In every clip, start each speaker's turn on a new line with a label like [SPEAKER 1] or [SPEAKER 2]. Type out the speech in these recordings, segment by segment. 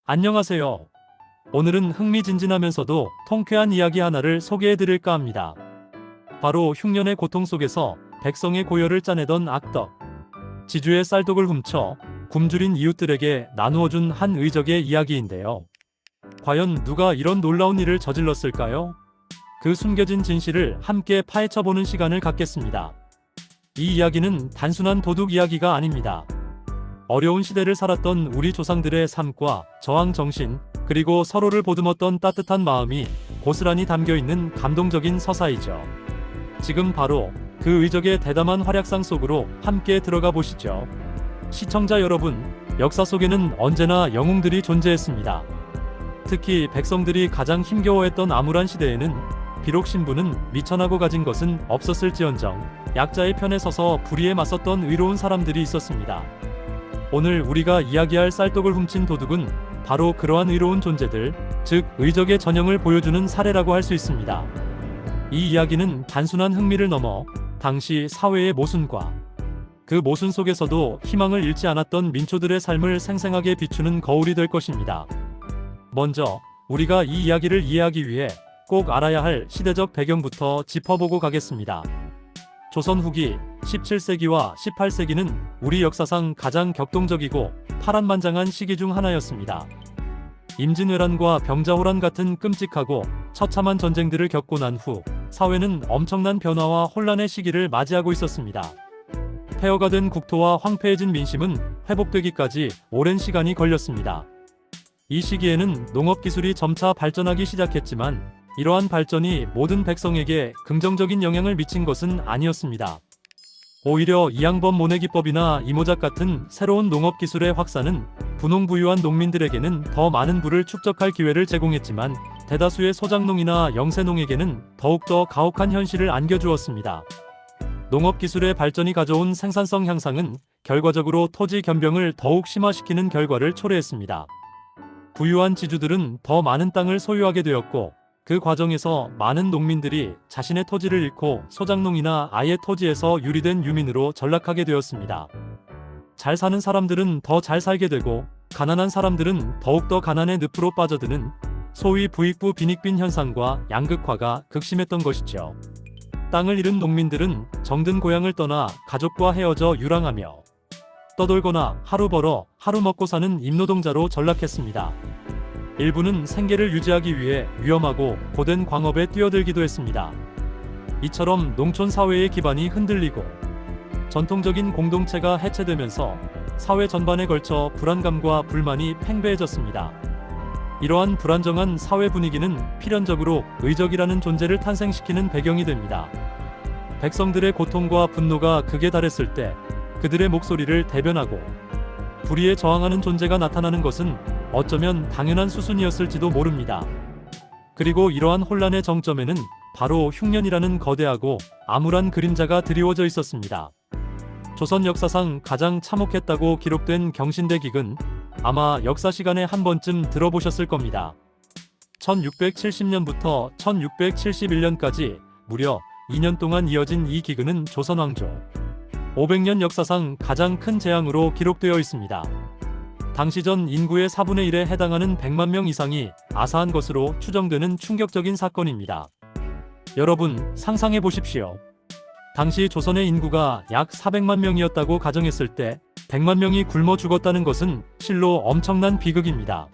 [SPEAKER 1] 안녕하세요. 오늘은 흥미진진하면서도 통쾌한 이야기 하나를 소개해드릴까 합니다. 바로 흉년의 고통 속에서 백성의 고열을 짜내던 악덕, 지주의 쌀독을 훔쳐 굶주린 이웃들에게 나누어준 한 의적의 이야기인데요. 과연 누가 이런 놀라운 일을 저질렀을까요? 그 숨겨진 진실을 함께 파헤쳐보는 시간을 갖겠습니다. 이 이야기는 단순한 도둑 이야기가 아닙니다. 어려운 시대를 살았던 우리 조상들의 삶과 저항 정신, 그리고 서로를 보듬었던 따뜻한 마음이 고스란히 담겨있는 감동적인 서사이죠. 지금 바로 그 의적의 대담한 활약상 속으로 함께 들어가 보시죠. 시청자 여러분, 역사 속에는 언제나 영웅들이 존재했습니다. 특히 백성들이 가장 힘겨워했던 암울한 시대에는 비록 신부는 미천하고 가진 것은 없었을지언정 약자의 편에 서서 불의에 맞섰던 의로운 사람들이 있었습니다. 오늘 우리가 이야기할 쌀독을 훔친 도둑은 바로 그러한 의로운 존재들, 즉 의적의 전형을 보여주는 사례라고 할 수 있습니다. 이 이야기는 단순한 흥미를 넘어 당시 사회의 모순과 그 모순 속에서도 희망을 잃지 않았던 민초들의 삶을 생생하게 비추는 거울이 될 것입니다. 먼저 우리가 이 이야기를 이해하기 위해 꼭 알아야 할 시대적 배경부터 짚어보고 가겠습니다. 조선 후기 17세기와 18세기는 우리 역사상 가장 격동적이고 파란만장한 시기 중 하나였습니다. 임진왜란과 병자호란 같은 끔찍하고 처참한 전쟁들을 겪고 난 후 사회는 엄청난 변화와 혼란의 시기를 맞이하고 있었습니다. 폐허가 된 국토와 황폐해진 민심은 회복되기까지 오랜 시간이 걸렸습니다. 이 시기에는 농업기술이 점차 발전하기 시작했지만 이러한 발전이 모든 백성에게 긍정적인 영향을 미친 것은 아니었습니다. 오히려 이양범 모내기법이나 이모작 같은 새로운 농업기술의 확산은 분홍부유한 농민들에게는 더 많은 부를 축적할 기회를 제공했지만 대다수의 소작농이나 영세농에게는 더욱더 가혹한 현실을 안겨주었습니다. 농업기술의 발전이 가져온 생산성 향상은 결과적으로 토지 겸병을 더욱 심화시키는 결과를 초래했습니다. 부유한 지주들은 더 많은 땅을 소유하게 되었고 그 과정에서 많은 농민들이 자신의 토지를 잃고 소작농이나 아예 토지에서 유리된 유민으로 전락하게 되었습니다. 잘 사는 사람들은 더 잘 살게 되고 가난한 사람들은 더욱더 가난의 늪으로 빠져드는 소위 부익부 빈익빈 현상과 양극화가 극심했던 것이죠. 땅을 잃은 농민들은 정든 고향을 떠나 가족과 헤어져 유랑하며 떠돌거나 하루 벌어 하루 먹고 사는 임노동자로 전락했습니다. 일부는 생계를 유지하기 위해 위험하고 고된 광업에 뛰어들기도 했습니다. 이처럼 농촌 사회의 기반이 흔들리고 전통적인 공동체가 해체되면서 사회 전반에 걸쳐 불안감과 불만이 팽배해졌습니다. 이러한 불안정한 사회 분위기는 필연적으로 의적이라는 존재를 탄생시키는 배경이 됩니다. 백성들의 고통과 분노가 극에 달했을 때 그들의 목소리를 대변하고 불의에 저항하는 존재가 나타나는 것은 어쩌면 당연한 수순이었을지도 모릅니다. 그리고 이러한 혼란의 정점에는 바로 흉년이라는 거대하고 암울한 그림자가 드리워져 있었습니다. 조선 역사상 가장 참혹했다고 기록된 경신대기근, 아마 역사 시간에 한 번쯤 들어보셨을 겁니다. 1670년부터 1671년까지 무려 2년 동안 이어진 이 기근은 조선 왕조 500년 역사상 가장 큰 재앙으로 기록되어 있습니다. 당시 전 인구의 4분의 1에 해당하는 100만 명 이상이 아사한 것으로 추정되는 충격적인 사건입니다. 여러분, 상상해 보십시오. 당시 조선의 인구가 약 400만 명이었다고 가정했을 때 100만 명이 굶어 죽었다는 것은 실로 엄청난 비극입니다.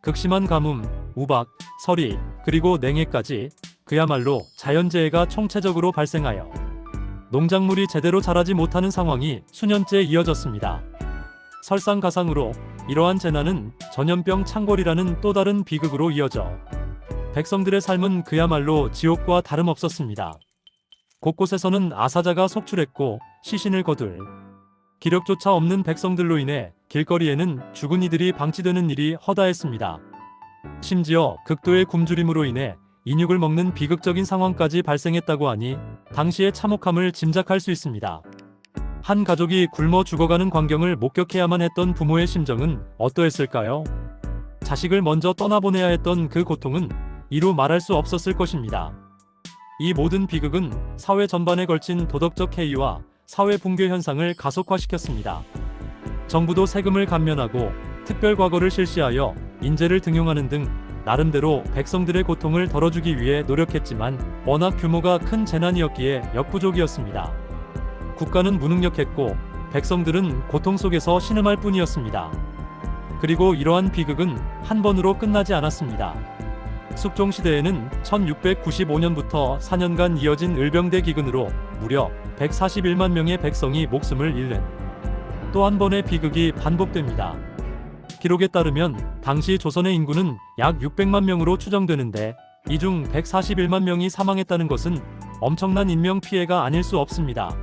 [SPEAKER 1] 극심한 가뭄, 우박, 서리, 그리고 냉해까지 그야말로 자연재해가 총체적으로 발생하여 농작물이 제대로 자라지 못하는 상황이 수년째 이어졌습니다. 설상가상으로 이러한 재난은 전염병 창궐이라는 또 다른 비극으로 이어져 백성들의 삶은 그야말로 지옥과 다름없었습니다. 곳곳에서는 아사자가 속출했고 시신을 거둘 기력조차 없는 백성들로 인해 길거리에는 죽은 이들이 방치되는 일이 허다했습니다. 심지어 극도의 굶주림으로 인해 인육을 먹는 비극적인 상황까지 발생했다고 하니 당시의 참혹함을 짐작할 수 있습니다. 한 가족이 굶어 죽어가는 광경을 목격해야만 했던 부모의 심정은 어떠했을까요? 자식을 먼저 떠나보내야 했던 그 고통은 이루 말할 수 없었을 것입니다. 이 모든 비극은 사회 전반에 걸친 도덕적 해이와 사회 붕괴 현상을 가속화시켰습니다. 정부도 세금을 감면하고 특별 과거를 실시하여 인재를 등용하는 등 나름대로 백성들의 고통을 덜어주기 위해 노력했지만 워낙 규모가 큰 재난이었기에 역부족이었습니다. 국가는 무능력했고 백성들은 고통 속에서 신음할 뿐이었습니다. 그리고 이러한 비극은 한 번으로 끝나지 않았습니다. 숙종시대에는 1695년부터 4년간 이어진 을병대 기근으로 무려 141만 명의 백성이 목숨을 잃는 또 한 번의 비극이 반복됩니다. 기록에 따르면 당시 조선의 인구는 약 600만 명으로 추정되는데 이 중 141만 명이 사망했다는 것은 엄청난 인명 피해가 아닐 수 없습니다.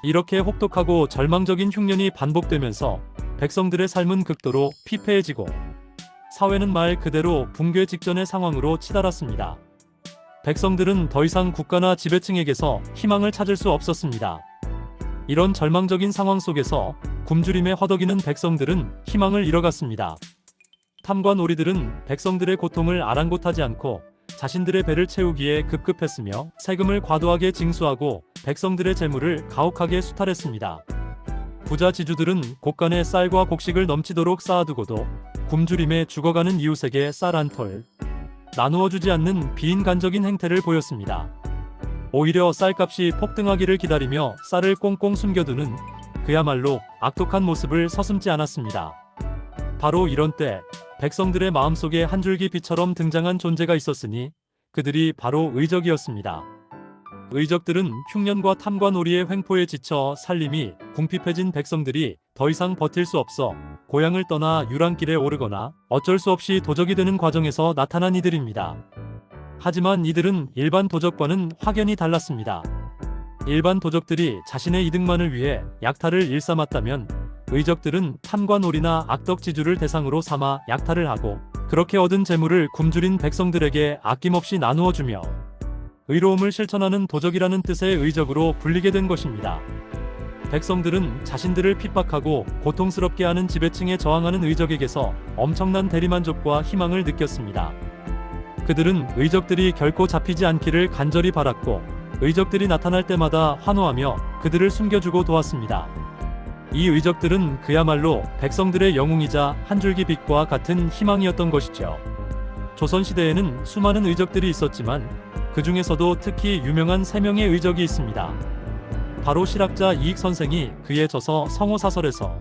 [SPEAKER 1] 이렇게 혹독하고 절망적인 흉년이 반복되면서 백성들의 삶은 극도로 피폐해지고 사회는 말 그대로 붕괴 직전의 상황으로 치달았습니다. 백성들은 더 이상 국가나 지배층에게서 희망을 찾을 수 없었습니다. 이런 절망적인 상황 속에서 굶주림에 허덕이는 백성들은 희망을 잃어갔습니다. 탐관오리들은 백성들의 고통을 아랑곳하지 않고 자신들의 배를 채우기에 급급했으며 세금을 과도하게 징수하고 백성들의 재물을 가혹하게 수탈했습니다. 부자 지주들은 곳간에 쌀과 곡식을 넘치도록 쌓아두고도 굶주림에 죽어가는 이웃에게 쌀 한 톨 나누어 주지 않는 비인간적인 행태를 보였습니다. 오히려 쌀값이 폭등하기를 기다리며 쌀을 꽁꽁 숨겨두는 그야말로 악독한 모습을 서슴지 않았습니다. 바로 이런 때 백성들의 마음속에 한 줄기 빛처럼 등장한 존재가 있었으니 그들이 바로 의적이었습니다. 의적들은 흉년과 탐관오리의 횡포에 지쳐 살림이 궁핍해진 백성들이 더 이상 버틸 수 없어 고향을 떠나 유랑길에 오르거나 어쩔 수 없이 도적이 되는 과정에서 나타난 이들입니다. 하지만 이들은 일반 도적과는 확연히 달랐습니다. 일반 도적들이 자신의 이득만을 위해 약탈을 일삼았다면 의적들은 탐관오리나 악덕지주를 대상으로 삼아 약탈을 하고 그렇게 얻은 재물을 굶주린 백성들에게 아낌없이 나누어 주며 의로움을 실천하는 도적이라는 뜻의 의적으로 불리게 된 것입니다. 백성들은 자신들을 핍박하고 고통스럽게 하는 지배층에 저항하는 의적에게서 엄청난 대리만족과 희망을 느꼈습니다. 그들은 의적들이 결코 잡히지 않기를 간절히 바랐고 의적들이 나타날 때마다 환호하며 그들을 숨겨주고 도왔습니다. 이 의적들은 그야말로 백성들의 영웅이자 한 줄기 빛과 같은 희망이었던 것이죠. 조선시대에는 수많은 의적들이 있었지만 그 중에서도 특히 유명한 3명의 의적이 있습니다. 바로 실학자 이익선생이 그의 저서 성호사설에서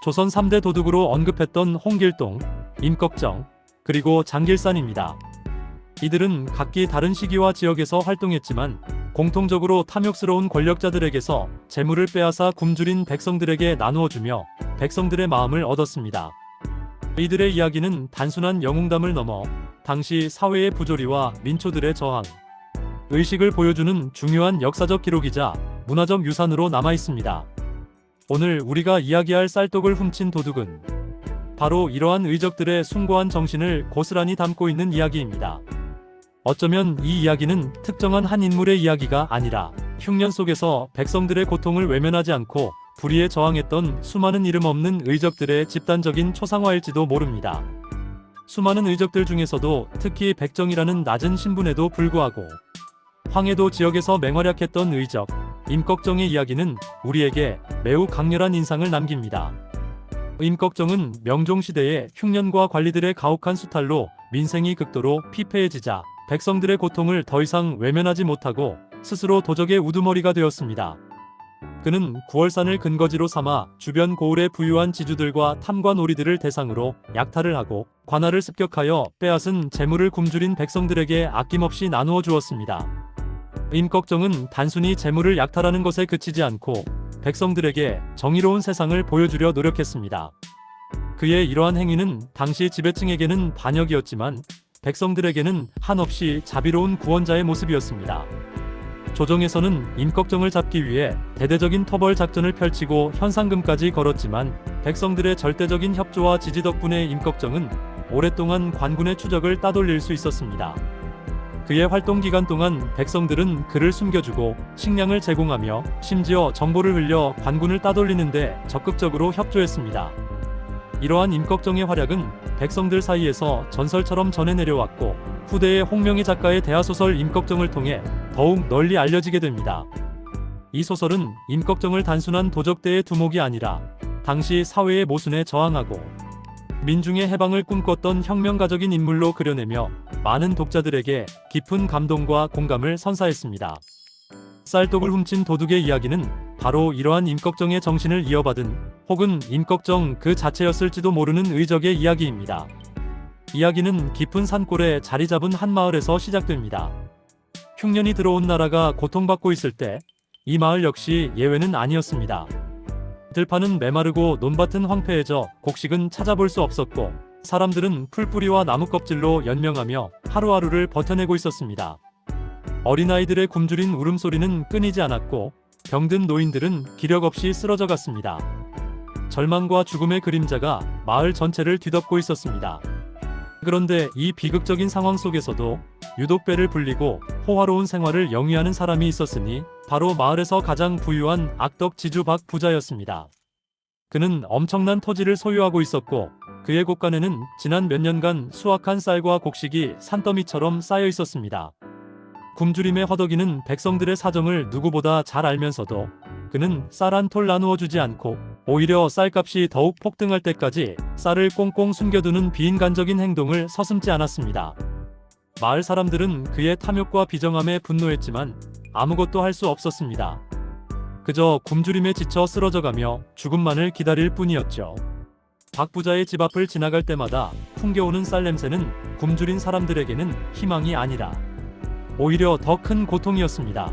[SPEAKER 1] 조선 3대 도둑으로 언급했던 홍길동, 임꺽정, 그리고 장길산입니다. 이들은 각기 다른 시기와 지역에서 활동했지만 공통적으로 탐욕스러운 권력자들에게서 재물을 빼앗아 굶주린 백성들에게 나누어주며 백성들의 마음을 얻었습니다. 이들의 이야기는 단순한 영웅담을 넘어 당시 사회의 부조리와 민초들의 저항, 의식을 보여주는 중요한 역사적 기록이자 문화적 유산으로 남아 있습니다. 오늘 우리가 이야기할 쌀떡을 훔친 도둑은 바로 이러한 의적들의 숭고한 정신을 고스란히 담고 있는 이야기입니다. 어쩌면 이 이야기는 특정한 한 인물의 이야기가 아니라 흉년 속에서 백성들의 고통을 외면하지 않고 불의에 저항했던 수많은 이름 없는 의적들의 집단적인 초상화일지도 모릅니다. 수많은 의적들 중에서도 특히 백정이라는 낮은 신분에도 불구하고 황해도 지역에서 맹활약했던 의적 임꺽정의 이야기는 우리에게 매우 강렬한 인상을 남깁니다. 임꺽정은 명종시대의 흉년과 관리들의 가혹한 수탈로 민생이 극도로 피폐해지자 백성들의 고통을 더 이상 외면하지 못하고 스스로 도적의 우두머리가 되었습니다. 그는 구월산을 근거지로 삼아 주변 고을의 부유한 지주들과 탐관오리들을 대상으로 약탈을 하고 관할을 습격하여 빼앗은 재물을 굶주린 백성들에게 아낌없이 나누어 주었습니다. 임꺽정은 단순히 재물을 약탈하는 것에 그치지 않고 백성들에게 정의로운 세상을 보여주려 노력했습니다. 그의 이러한 행위는 당시 지배층에게는 반역이었지만 백성들에게는 한없이 자비로운 구원자의 모습이었습니다. 조정에서는 임꺽정을 잡기 위해 대대적인 토벌 작전을 펼치고 현상금까지 걸었지만 백성들의 절대적인 협조와 지지 덕분에 임꺽정은 오랫동안 관군의 추적을 따돌릴 수 있었습니다. 그의 활동 기간 동안 백성들은 그를 숨겨주고 식량을 제공하며 심지어 정보를 흘려 관군을 따돌리는데 적극적으로 협조했습니다. 이러한 임꺽정의 활약은 백성들 사이에서 전설처럼 전해 내려왔고 후대의 홍명희 작가의 대하소설 임꺽정을 통해 더욱 널리 알려지게 됩니다. 이 소설은 임꺽정을 단순한 도적대의 두목이 아니라 당시 사회의 모순에 저항하고 민중의 해방을 꿈꿨던 혁명가적인 인물로 그려내며 많은 독자들에게 깊은 감동과 공감을 선사했습니다. 쌀떡을 훔친 도둑의 이야기는 바로 이러한 임꺽정의 정신을 이어받은 혹은 임꺽정 그 자체였을지도 모르는 의적의 이야기입니다. 이야기는 깊은 산골에 자리 잡은 한 마을에서 시작됩니다. 흉년이 들어온 나라가 고통받고 있을 때 이 마을 역시 예외는 아니었습니다. 들판은 메마르고 논밭은 황폐해져 곡식은 찾아볼 수 없었고 사람들은 풀뿌리와 나무 껍질로 연명하며 하루하루를 버텨내고 있었습니다. 어린아이들의 굶주린 울음소리는 끊이지 않았고 병든 노인들은 기력 없이 쓰러져 갔습니다. 절망과 죽음의 그림자가 마을 전체를 뒤덮고 있었습니다. 그런데 이 비극적인 상황 속에서도 유독 배를 불리고 호화로운 생활을 영위하는 사람이 있었으니 바로 마을에서 가장 부유한 악덕 지주 박 부자였습니다. 그는 엄청난 토지를 소유하고 있었고 그의 곳간에는 지난 몇 년간 수확한 쌀과 곡식이 산더미처럼 쌓여 있었습니다. 굶주림에 허덕이는 백성들의 사정을 누구보다 잘 알면서도 그는 쌀 한 톨 나누어 주지 않고 오히려 쌀값이 더욱 폭등할 때까지 쌀을 꽁꽁 숨겨두는 비인간적인 행동을 서슴지 않았습니다. 마을 사람들은 그의 탐욕과 비정함에 분노했지만 아무것도 할 수 없었습니다. 그저 굶주림에 지쳐 쓰러져가며 죽음만을 기다릴 뿐이었죠. 박 부자의 집 앞을 지나갈 때마다 풍겨오는 쌀 냄새는 굶주린 사람들에게는 희망이 아니라 오히려 더 큰 고통이었습니다.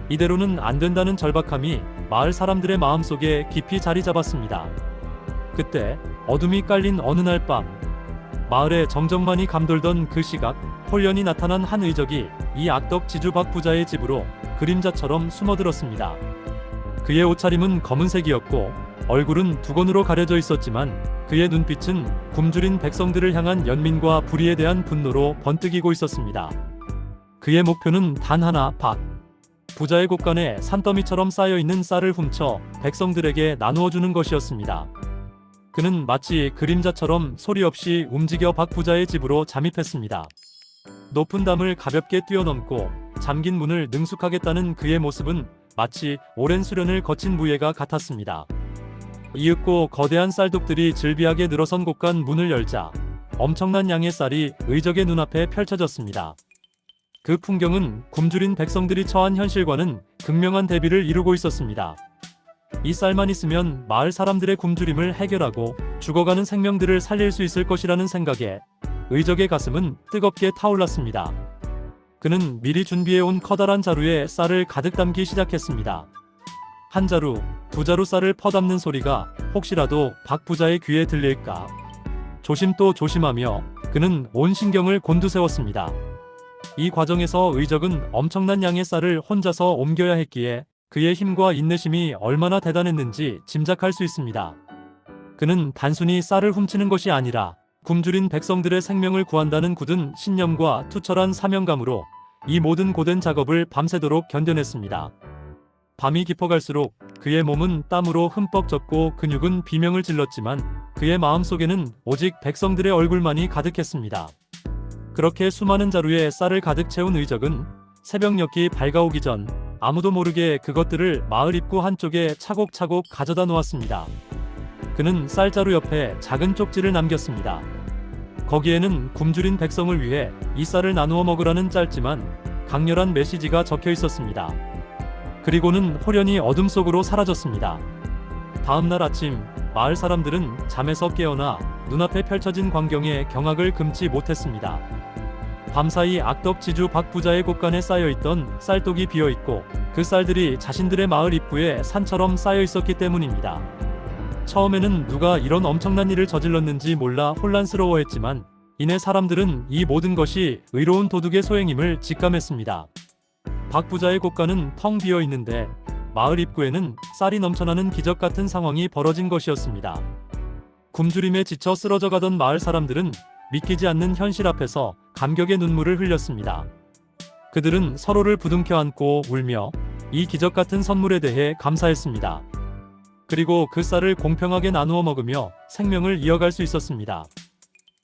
[SPEAKER 1] 이대로는 안 된다는 절박함이 마을 사람들의 마음속에 깊이 자리 잡았습니다. 그때 어둠이 깔린 어느 날 밤, 마을에 정적만이 감돌던 그 시각, 홀연히 나타난 한 의적이 이 악덕 지주 박 부자의 집으로 그림자처럼 숨어들었습니다. 그의 옷차림은 검은색이었고 얼굴은 두건으로 가려져 있었지만 그의 눈빛은 굶주린 백성들을 향한 연민과 불의에 대한 분노로 번뜩이고 있었습니다. 그의 목표는 단 하나, 박 부자의 곳간에 산더미처럼 쌓여있는 쌀을 훔쳐 백성들에게 나누어주는 것이었습니다. 그는 마치 그림자처럼 소리 없이 움직여 박 부자의 집으로 잠입했습니다. 높은 담을 가볍게 뛰어넘고 잠긴 문을 능숙하겠다는 그의 모습은 마치 오랜 수련을 거친 무예가 같았습니다. 이윽고 거대한 쌀독들이 즐비하게 늘어선 곳간 문을 열자 엄청난 양의 쌀이 의적의 눈앞에 펼쳐졌습니다. 그 풍경은 굶주린 백성들이 처한 현실과는 극명한 대비를 이루고 있었습니다. 이 쌀만 있으면 마을 사람들의 굶주림을 해결하고 죽어가는 생명들을 살릴 수 있을 것이라는 생각에 의적의 가슴은 뜨겁게 타올랐습니다. 그는 미리 준비해온 커다란 자루에 쌀을 가득 담기 시작했습니다. 한 자루, 두 자루 쌀을 퍼담는 소리가 혹시라도 박 부자의 귀에 들릴까 조심 또 조심하며 그는 온 신경을 곤두세웠습니다. 이 과정에서 의적은 엄청난 양의 쌀을 혼자서 옮겨야 했기에 그의 힘과 인내심이 얼마나 대단했는지 짐작할 수 있습니다. 그는 단순히 쌀을 훔치는 것이 아니라 굶주린 백성들의 생명을 구한다는 굳은 신념과 투철한 사명감으로 이 모든 고된 작업을 밤새도록 견뎌냈습니다. 밤이 깊어갈수록 그의 몸은 땀으로 흠뻑 젖고 근육은 비명을 질렀지만 그의 마음속에는 오직 백성들의 얼굴만이 가득했습니다. 그렇게 수많은 자루에 쌀을 가득 채운 의적은 새벽녘이 밝아오기 전 아무도 모르게 그것들을 마을 입구 한쪽에 차곡차곡 가져다 놓았습니다. 그는 쌀자루 옆에 작은 쪽지를 남겼습니다. 거기에는 굶주린 백성을 위해 이 쌀을 나누어 먹으라는 짧지만 강렬한 메시지가 적혀 있었습니다. 그리고는 호련히 어둠 속으로 사라졌습니다. 다음 날 아침, 마을 사람들은 잠에서 깨어나 눈앞에 펼쳐진 광경에 경악을 금치 못했습니다. 밤사이 악덕 지주 박 부자의 곳간에 쌓여있던 쌀독이 비어있고 그 쌀들이 자신들의 마을 입구에 산처럼 쌓여 있었기 때문입니다. 처음에는 누가 이런 엄청난 일을 저질렀는지 몰라 혼란스러워했지만 이내 사람들은 이 모든 것이 의로운 도둑의 소행임을 직감했습니다. 박 부자의 곳간은 텅 비어 있는데 마을 입구에는 쌀이 넘쳐나는 기적 같은 상황이 벌어진 것이었습니다. 굶주림에 지쳐 쓰러져가던 마을 사람들은 믿기지 않는 현실 앞에서 감격의 눈물을 흘렸습니다. 그들은 서로를 부둥켜 안고 울며 이 기적 같은 선물에 대해 감사했습니다. 그리고 그 쌀을 공평하게 나누어 먹으며 생명을 이어갈 수 있었습니다.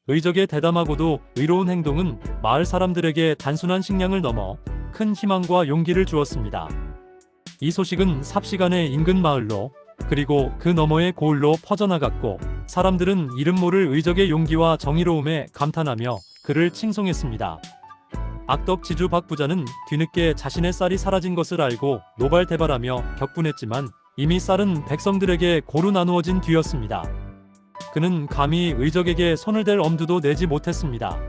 [SPEAKER 1] 의적의 대담하고도 의로운 행동은 마을 사람들에게 단순한 식량을 넘어 큰 희망과 용기를 주었습니다. 이 소식은 삽시간에 인근 마을로 그리고 그 너머의 고을로 퍼져나갔고 사람들은 이름 모를 의적의 용기와 정의로움에 감탄하며 그를 칭송했습니다. 악덕 지주 박 부자는 뒤늦게 자신의 쌀이 사라진 것을 알고 노발대발하며 격분했지만 이미 쌀은 백성들에게 고루 나누어진 뒤였습니다. 그는 감히 의적에게 손을 댈 엄두도 내지 못했습니다.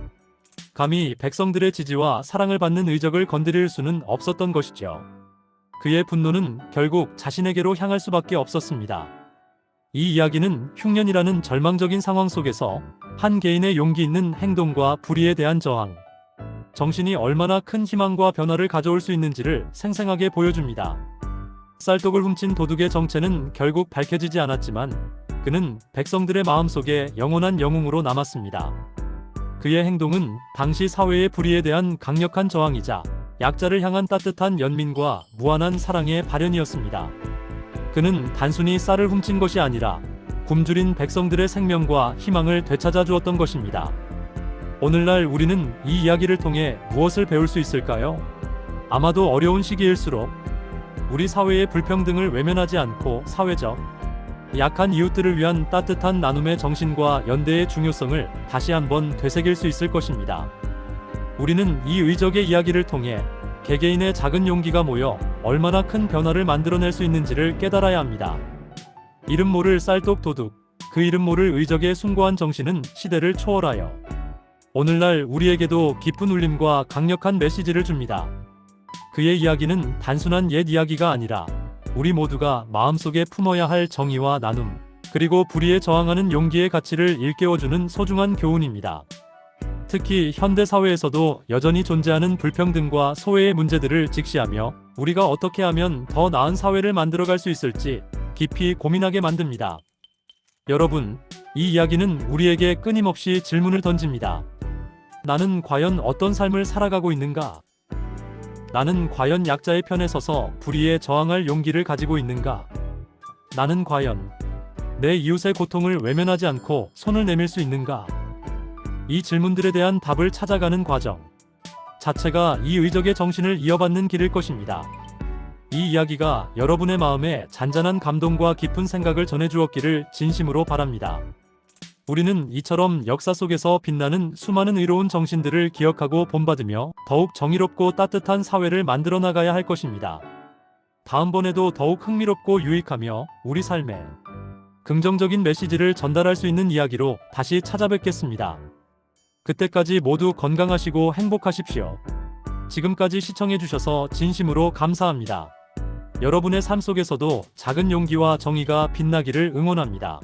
[SPEAKER 1] 감히 백성들의 지지와 사랑을 받는 의적을 건드릴 수는 없었던 것이죠. 그의 분노는 결국 자신에게로 향할 수밖에 없었습니다. 이 이야기는 흉년이라는 절망적인 상황 속에서 한 개인의 용기 있는 행동과 불의에 대한 저항, 정신이 얼마나 큰 희망과 변화를 가져올 수 있는지를 생생하게 보여줍니다. 쌀떡을 훔친 도둑의 정체는 결국 밝혀지지 않았지만 그는 백성들의 마음속에 영원한 영웅으로 남았습니다. 그의 행동은 당시 사회의 불의에 대한 강력한 저항이자 약자를 향한 따뜻한 연민과 무한한 사랑의 발현이었습니다. 그는 단순히 쌀을 훔친 것이 아니라 굶주린 백성들의 생명과 희망을 되찾아 주었던 것입니다. 오늘날 우리는 이 이야기를 통해 무엇을 배울 수 있을까요? 아마도 어려운 시기일수록 우리 사회의 불평등을 외면하지 않고 사회적, 약한 이웃들을 위한 따뜻한 나눔의 정신과 연대의 중요성을 다시 한번 되새길 수 있을 것입니다. 우리는 이 의적의 이야기를 통해 개개인의 작은 용기가 모여 얼마나 큰 변화를 만들어낼 수 있는지를 깨달아야 합니다. 이름 모를 쌀떡 도둑, 그 이름 모를 의적의 숭고한 정신은 시대를 초월하여 오늘날 우리에게도 깊은 울림과 강력한 메시지를 줍니다. 그의 이야기는 단순한 옛 이야기가 아니라 우리 모두가 마음속에 품어야 할 정의와 나눔, 그리고 불의에 저항하는 용기의 가치를 일깨워주는 소중한 교훈입니다. 특히 현대 사회에서도 여전히 존재하는 불평등과 소외의 문제들을 직시하며 우리가 어떻게 하면 더 나은 사회를 만들어갈 수 있을지 깊이 고민하게 만듭니다. 여러분, 이 이야기는 우리에게 끊임없이 질문을 던집니다. 나는 과연 어떤 삶을 살아가고 있는가? 나는 과연 약자의 편에 서서 불의에 저항할 용기를 가지고 있는가? 나는 과연 내 이웃의 고통을 외면하지 않고 손을 내밀 수 있는가? 이 질문들에 대한 답을 찾아가는 과정 자체가 이 의적의 정신을 이어받는 길일 것입니다. 이 이야기가 여러분의 마음에 잔잔한 감동과 깊은 생각을 전해주었기를 진심으로 바랍니다. 우리는 이처럼 역사 속에서 빛나는 수많은 의로운 정신들을 기억하고 본받으며 더욱 정의롭고 따뜻한 사회를 만들어 나가야 할 것입니다. 다음번에도 더욱 흥미롭고 유익하며 우리 삶에 긍정적인 메시지를 전달할 수 있는 이야기로 다시 찾아뵙겠습니다. 그때까지 모두 건강하시고 행복하십시오. 지금까지 시청해주셔서 진심으로 감사합니다. 여러분의 삶 속에서도 작은 용기와 정의가 빛나기를 응원합니다.